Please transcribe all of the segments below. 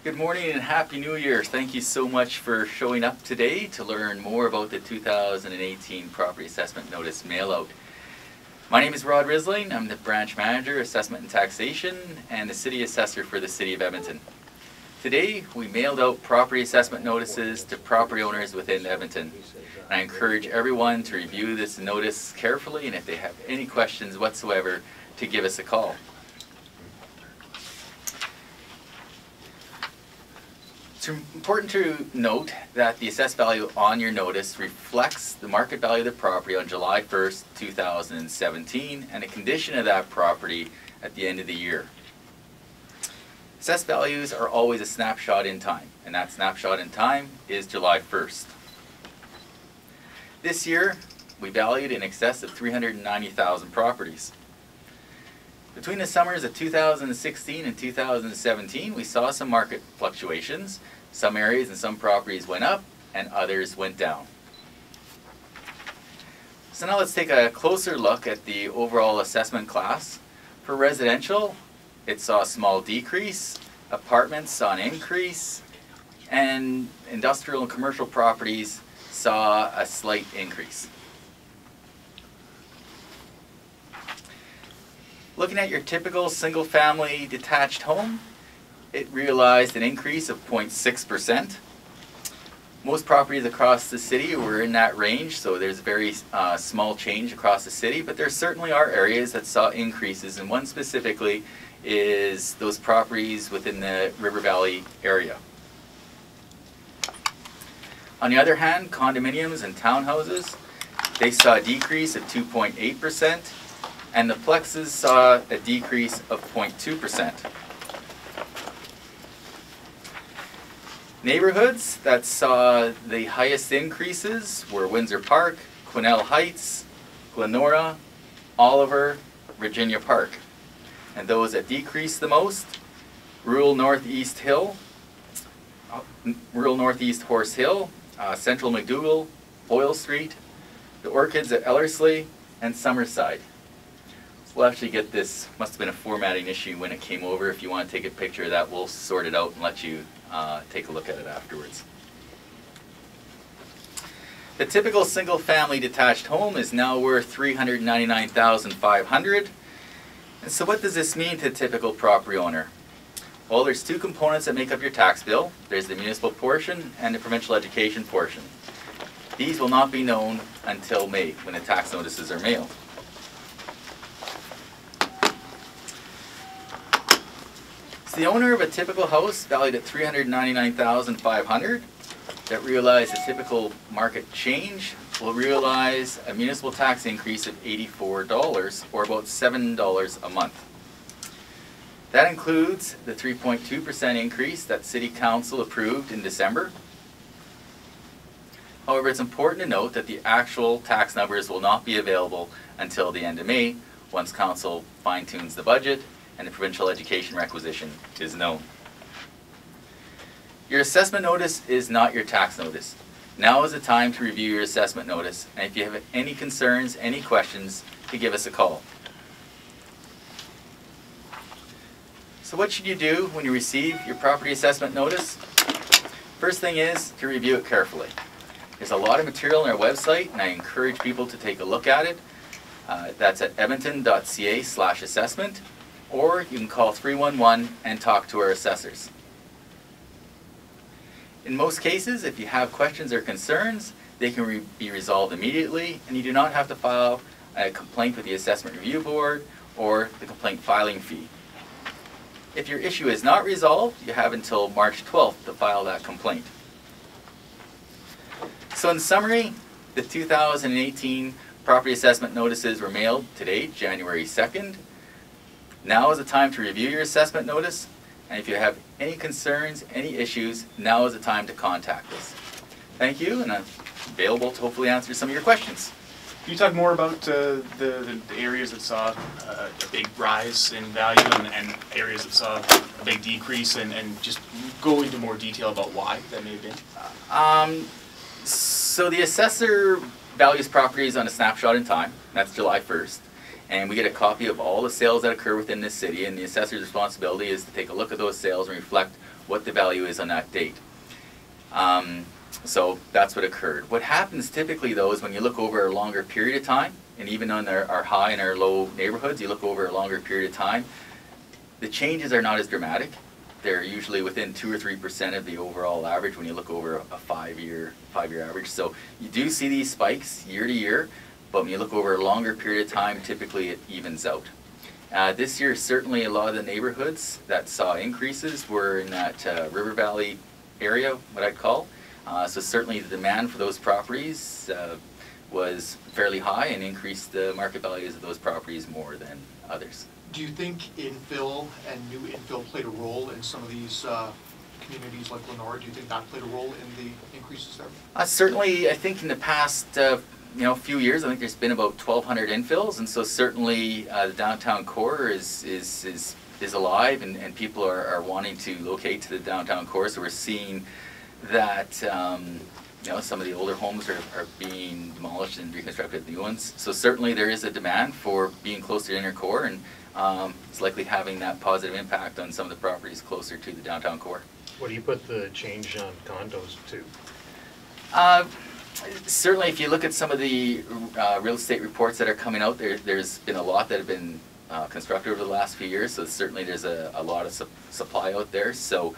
Good morning and Happy New Year. Thank you so much for showing up today to learn more about the 2018 Property Assessment Notice Mailout. My name is Risling. I'm the Branch Manager, Assessment and Taxation, and the City Assessor for the City of Edmonton. Today, we mailed out property assessment notices to property owners within Edmonton. And I encourage everyone to review this notice carefully, and if they have any questions whatsoever, to give us a call. It's important to note that the assessed value on your notice reflects the market value of the property on July 1st, 2017 and the condition of that property at the end of the year. Assessed values are always a snapshot in time, and that snapshot in time is July 1st. This year, we valued in excess of 390,000 properties. Between the summers of 2016 and 2017, we saw some market fluctuations. Some areas and some properties went up and others went down. So now let's take a closer look at the overall assessment class. For residential, it saw a small decrease, apartments saw an increase, and industrial and commercial properties saw a slight increase. Looking at your typical single-family detached home, it realized an increase of 0.6%. Most properties across the city were in that range, so there's a very small change across the city, but there certainly are areas that saw increases, and one specifically is those properties within the River Valley area. On the other hand, condominiums and townhouses, they saw a decrease of 2.8%. and the plexes saw a decrease of 0.2%. Neighborhoods that saw the highest increases were Windsor Park, Quesnel Heights, Glenora, Oliver, Virginia Park. And those that decreased the most, rural Northeast Horse Hill, Central McDougall, Boyle Street, the Orchids at Ellerslie, and Summerside. We'll actually get this, must have been a formatting issue when it came over. If you want to take a picture of that, we'll sort it out and let you take a look at it afterwards. The typical single-family detached home is now worth $399,500. And so what does this mean to a typical property owner? Well, there's two components that make up your tax bill. There's the municipal portion and the provincial education portion. These will not be known until May, when the tax notices are mailed. So the owner of a typical house valued at $399,500 that realized a typical market change will realize a municipal tax increase of $84 or about $7 a month. That includes the 3.2% increase that City Council approved in December. However, it's important to note that the actual tax numbers will not be available until the end of May, once Council fine-tunes the budget and the provincial education requisition is known. Your assessment notice is not your tax notice. Now is the time to review your assessment notice, and if you have any concerns, any questions, to give us a call. So what should you do when you receive your property assessment notice? First thing is to review it carefully. There's a lot of material on our website, and I encourage people to take a look at it. That's at edmonton.ca/assessment. Or you can call 311 and talk to our assessors. In most cases, if you have questions or concerns, they can be resolved immediately, and you do not have to file a complaint with the Assessment Review Board or the complaint filing fee. If your issue is not resolved, you have until March 12th to file that complaint. So in summary, the 2018 property assessment notices were mailed today, January 2nd. Now is the time to review your assessment notice, and if you have any concerns, any issues, now is the time to contact us. Thank you, and I'm available to hopefully answer some of your questions. Can you talk more about the areas that saw a big rise in value and areas that saw a big decrease, and just go into more detail about why that may have been? So the assessor values properties on a snapshot in time. That's July 1st. and we get a copy of all the sales that occur within this city, and the assessor's responsibility is to take a look at those sales and reflect what the value is on that date. So that's what occurred. What happens typically though is when you look over a longer period of time, and even on our high and our low neighborhoods, you look over a longer period of time, the changes are not as dramatic. They're usually within 2 or 3% of the overall average when you look over a five-year average. So you do see these spikes year to year, but when you look over a longer period of time, typically it evens out. This year, certainly a lot of the neighborhoods that saw increases were in that River Valley area, what I'd call. So certainly the demand for those properties was fairly high and increased the market values of those properties more than others. Do you think infill and new infill played a role in some of these communities like Lenore? Do you think that played a role in the increases there? Certainly, I think in the past few years, I think there's been about 1,200 infills, and so certainly the downtown core is alive, and people are wanting to locate to the downtown core. So we're seeing that some of the older homes are being demolished and reconstructed new ones. So certainly there is a demand for being closer to inner core, and it's likely having that positive impact on some of the properties closer to the downtown core. What do you put the change on condos to? Certainly, if you look at some of the real estate reports that are coming out, there's been a lot that have been constructed over the last few years. So certainly there's a lot of supply out there. So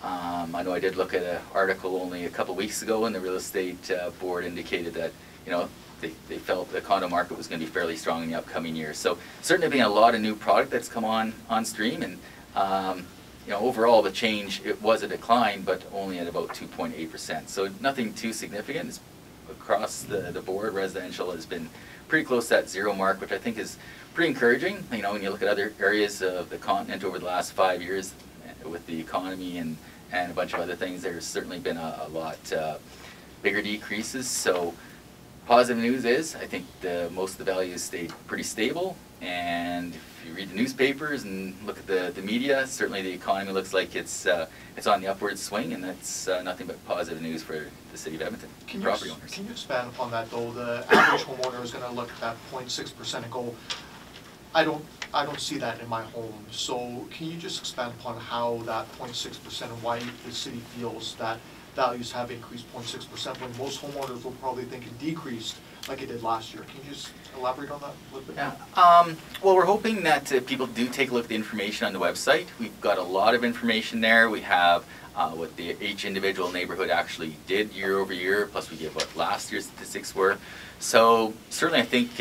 I know I did look at an article only a couple weeks ago, and the real estate board indicated that they felt the condo market was going to be fairly strong in the upcoming years. So certainly been a lot of new product that's come on stream, and overall the change, it was a decline, but only at about 2.8%. So nothing too significant. It's across the board, residential has been pretty close to that zero mark, which I think is pretty encouraging. When you look at other areas of the continent over the last 5 years with the economy and a bunch of other things, there's certainly been a lot bigger decreases. So positive news is I think most of the values stayed pretty stable, and if you read the newspapers and look at the media, certainly the economy looks like it's on the upward swing, and that's nothing but positive news for the City of Edmonton property owners. Can you expand upon that though? The average homeowner is going to look at that 0.6% and go, I don't see that in my home. So can you just expand upon how that 0.6% and why the city feels that values have increased 0.6% when most homeowners will probably think it decreased like it did last year? Can you just elaborate on that a little bit? Yeah. Well, we're hoping that people do take a look at the information on the website. We've got a lot of information there. We have what each individual neighborhood actually did year over year, plus we give what last year's statistics were. So certainly I think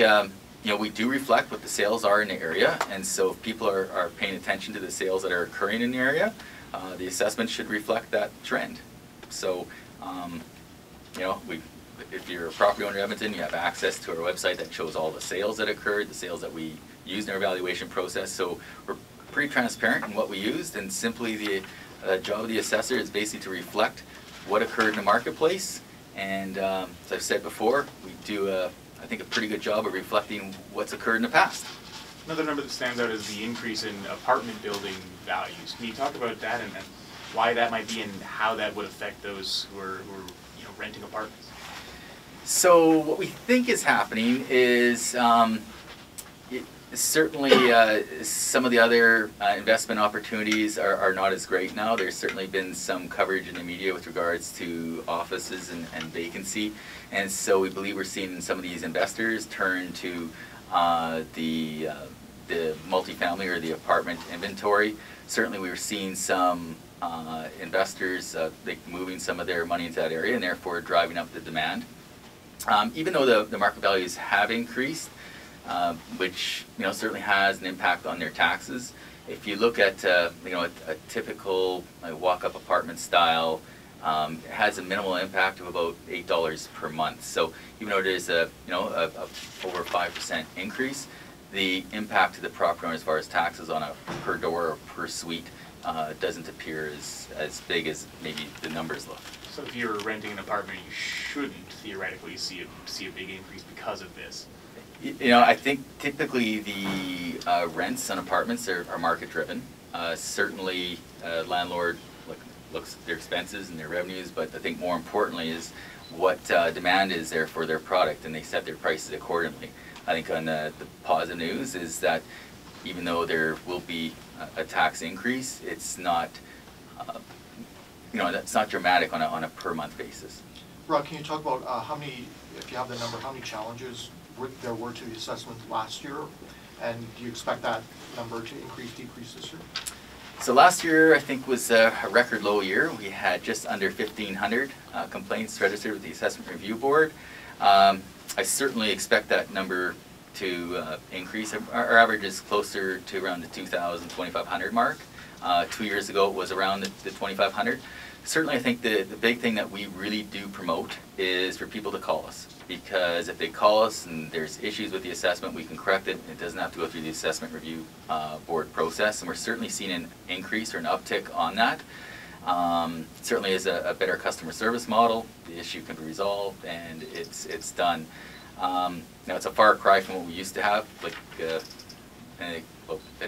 we do reflect what the sales are in the area, and so if people are paying attention to the sales that are occurring in the area, the assessment should reflect that trend. So, if you're a property owner in Edmonton, you have access to our website that shows all the sales that occurred, the sales that we used in our evaluation process. So we're pretty transparent in what we used, and simply the job of the assessor is basically to reflect what occurred in the marketplace. And as I've said before, we do I think a pretty good job of reflecting what's occurred in the past. Another number that stands out is the increase in apartment building values. Can you talk about that and why that might be, and how that would affect those who are renting apartments? So what we think is happening is certainly some of the other investment opportunities are not as great now. There's certainly been some coverage in the media with regards to offices and vacancy, and so we believe we're seeing some of these investors turn to the multifamily or the apartment inventory. Certainly we were seeing some investors moving some of their money into that area, and therefore driving up the demand. Even though the market values have increased, which certainly has an impact on their taxes. If you look at a typical walk-up apartment style, it has a minimal impact of about $8 per month. So even though there's a over 5% increase, the impact to the property owner as far as taxes on a per door or per suite doesn't appear as big as maybe the numbers look. So if you're renting an apartment, you shouldn't theoretically see a big increase because of this. I think typically the rents on apartments are market driven. Certainly, landlord looks at their expenses and their revenues, but I think more importantly is what demand is there for their product, and they set their prices accordingly. I think on the positive news is that even though there will be a tax increase, it's not, that's not dramatic on a per month basis. Rod, can you talk about how many, if you have the number, how many challenges there were to the assessment last year? And do you expect that number to increase, decrease this year? So last year, I think, was a record low year. We had just under 1,500 complaints registered with the Assessment Review Board. I certainly expect that number to increase. Our average is closer to around the 2,000, 2,500 mark. 2 years ago, it was around the 2,500. Certainly, I think the big thing that we really do promote is for people to call us. Because if they call us and there's issues with the assessment, we can correct it. It doesn't have to go through the Assessment Review Board process. And we're certainly seeing an increase or an uptick on that. Certainly is a better customer service model. The issue can be resolved and it's done. Now it's a far cry from what we used to have. Like a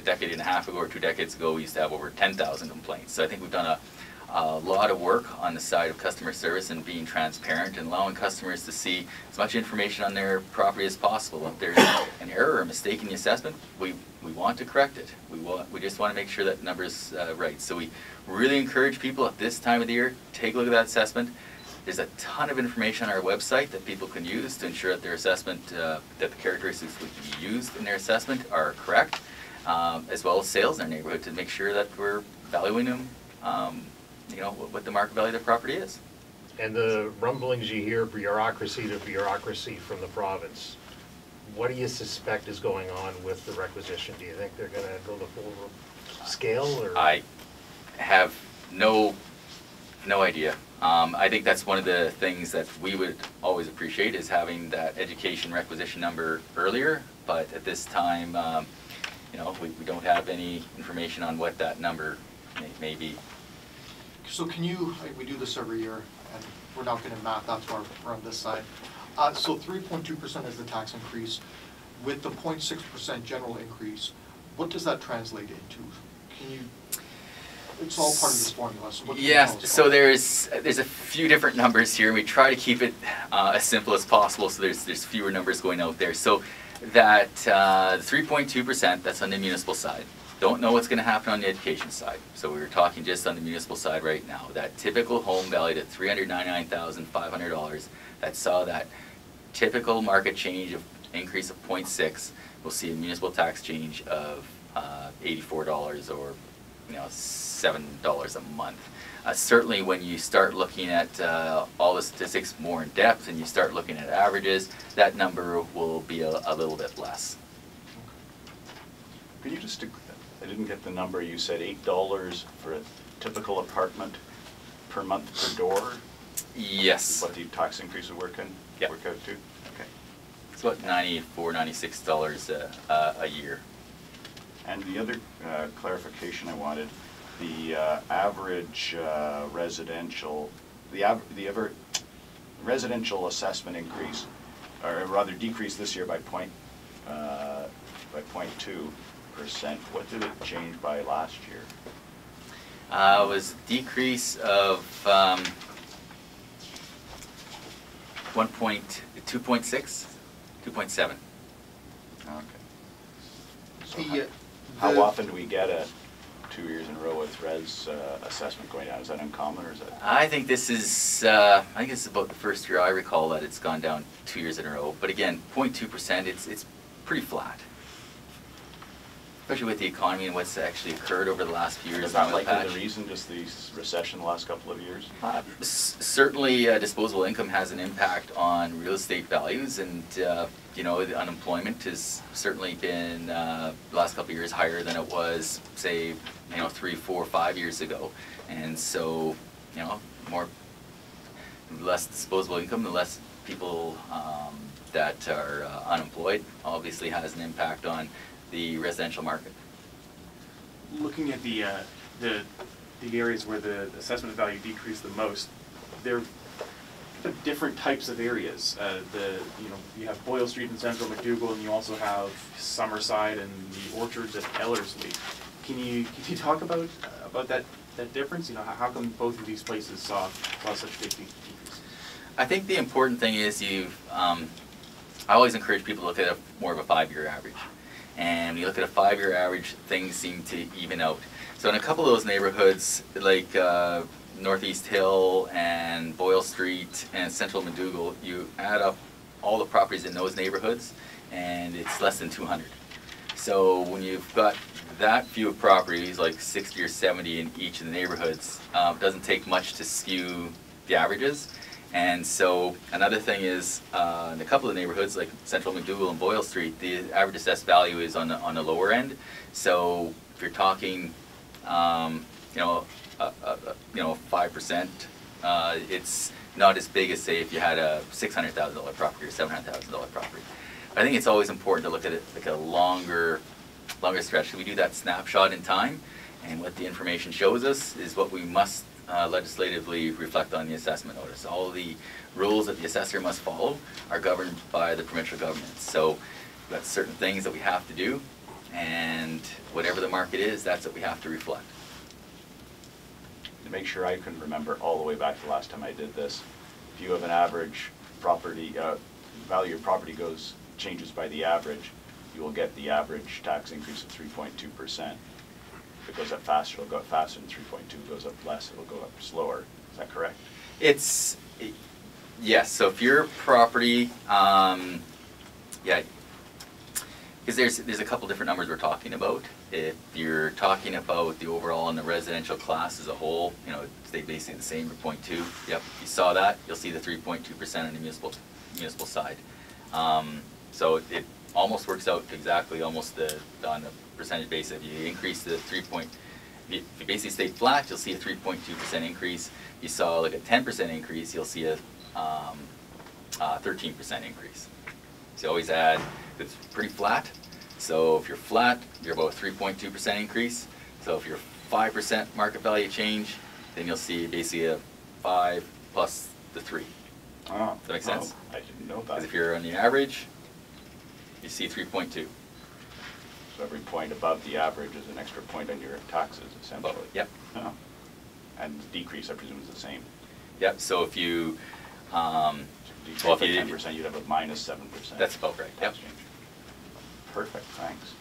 decade and a half ago or 2 decades ago, we used to have over 10,000 complaints. So I think we've done a lot of work on the side of customer service and being transparent and allowing customers to see as much information on their property as possible. If there's an error or a mistake in the assessment, we want to correct it. We just want to make sure that the number's right. So we really encourage people at this time of the year, take a look at that assessment. There's a ton of information on our website that people can use to ensure that their assessment, that the characteristics which be used in their assessment are correct, as well as sales in our neighborhood to make sure that we're valuing them, what the market value of the property is. And the rumblings you hear, bureaucracy to bureaucracy from the province, what do you suspect is going on with the requisition? Do you think they're going to go the full scale? Or? I have no idea. I think that's one of the things that we would always appreciate is having that education requisition number earlier, but at this time, we don't have any information on what that number may be. So can you, we do this every year, and we're not getting math, that's why we're on this side. So 3.2% is the tax increase. With the 0.6% general increase, what does that translate into? Can you, it's all part of this formula. So what can you tell us so about? there's a few different numbers here. We try to keep it as simple as possible, so there's fewer numbers going out there. So that 3.2%, that's on the municipal side. Don't know what's going to happen on the education side. So we were talking just on the municipal side right now. That typical home valued at $399,500 that saw that typical market change of increase of 0.6 will see a municipal tax change of $84 or $7 a month. Certainly when you start looking at all the statistics more in depth and you start looking at averages, that number will be a little bit less. Could you just, I didn't get the number, you said $8 for a typical apartment per month per door? Yes. What the tax increase would work out to? Okay. It's about $94, $96 a year. And the other clarification I wanted, the average residential, residential assessment increase, or rather decrease this year by 0.2%. What did it change by last year? It was a decrease of 2.6, 2.7. Okay. So The, how often do we get a 2 years in a row with res assessment going down? Is that uncommon, or is that? I think this is about the first year I recall that it's gone down 2 years in a row. But again, 0.2%, it's pretty flat. Especially with the economy and what's actually occurred over the last few years. Is that likely the reason, just the recession the last couple of years? Certainly disposable income has an impact on real estate values, and the unemployment has certainly been the last couple of years higher than it was, say, 3, 4, 5 years ago. And so, less disposable income, the less people that are unemployed obviously has an impact on the residential market. Looking at the areas where the assessment value decreased the most, they're different types of areas. You have Boyle Street in Central McDougall, and you also have Summerside and the Orchards at Ellerslie. Can you talk about that that difference? You know, how come both of these places saw such big decreases? I think the important thing is I always encourage people to look at more of a 5-year average. And when you look at a 5-year average, things seem to even out. So in a couple of those neighborhoods, like Northeast Hill and Boyle Street and Central Madougal, you add up all the properties in those neighborhoods and it's less than 200. So when you've got that few of properties, like 60 or 70 in each of the neighborhoods, it doesn't take much to skew the averages. And so another thing is, in a couple of neighborhoods like Central McDougall and Boyle Street, the average assessed value is on the lower end. So if you're talking, 5%, it's not as big as, say, if you had a $600,000 property or $700,000 property. I think it's always important to look at it like a longer stretch. So we do that snapshot in time, and what the information shows us is what we must legislatively reflect on the assessment notice. All the rules that the assessor must follow are governed by the provincial government. So we've got certain things that we have to do, and whatever the market is, that's what we have to reflect. To make sure I can remember all the way back to the last time I did this, if you have an average property, value of property changes by the average, you will get the average tax increase of 3.2%. If it goes up faster, it'll go up faster, and 3.2 goes up less, it'll go up slower. Is that correct? Yes. So if your property, because there's a couple different numbers we're talking about. If you're talking about the overall and the residential class as a whole, they basically the same for 0.2. Yep, if you saw that, you'll see the 3.2% on the municipal side. So it almost works out exactly almost on the percentage basis. If you increase the if you basically stay flat, you'll see a 3.2% increase. If you saw like a 10% increase, you'll see a 13% increase. So you always add, it's pretty flat. So if you're flat, you're about a 3.2% increase. So if you're 5% market value change, then you'll see basically a 5 plus the 3. Oh, does that make sense? I didn't know that. Because if you're on the average, you see 3.2. So every point above the average is an extra point on your taxes, essentially. Yep. Oh. And the decrease, I presume, is the same. Yep. So if you, if you 10%, you'd have a minus 7%. That's about right. Yep. Change. Perfect. Thanks.